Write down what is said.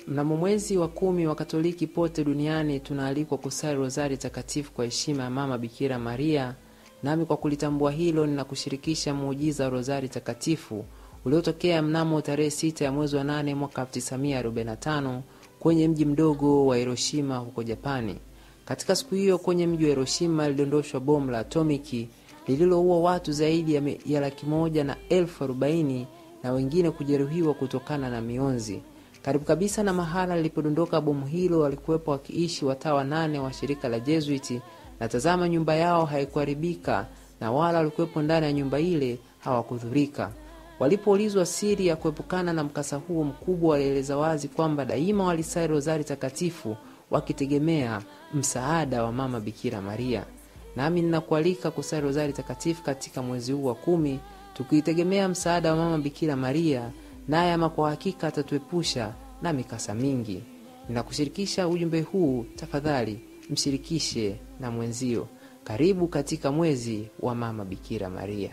Mnamo mwezi wa 10 wa Katoliki pote duniani tunaalikwa kusali rozari takatifu kwa heshima ya Mama Bikira Maria, nami kwa kulitambua hilo ninakushirikisha muujiza wa rozari takatifu uliotokea mnamo tarehe 6 ya mwezi wa 8 mwaka 1945 kwenye mji mdogo wa Hiroshima huko Japani. Katika siku hiyo kwenye mji wa Hiroshima liliondoshwa bomu la atomiki lililoua watu zaidi ya 140,040 na wengine kujeruhiwa kutokana na mionzi. Karibu kabisa na mahala lilipodondoka bomu hilo walikuwepo wakiishi watawa 8 wa shirika la Jesuiti, na tazama nyumba yao haikuharibika na wala walikuwepo ndani ya nyumba ile hawakudhurika. Walipoulizwa siri ya kuepukana na mkasa huo mkubwa, walieleza wazi kwamba daima walisali rozari takatifu wakitegemea msaada wa Mama Bikira Maria. Nami ninakualika kusali rozari takatifu katika mwezi huu wa 10 tukitegemea msaada wa Mama Bikira Maria, naye ama kwa hakika atatuepusha na mikasa mingi. Ninakushirikisha ujumbe huu, tafadhali mshirikishe na mwenzio. Karibu katika mwezi wa Mama Bikira Maria.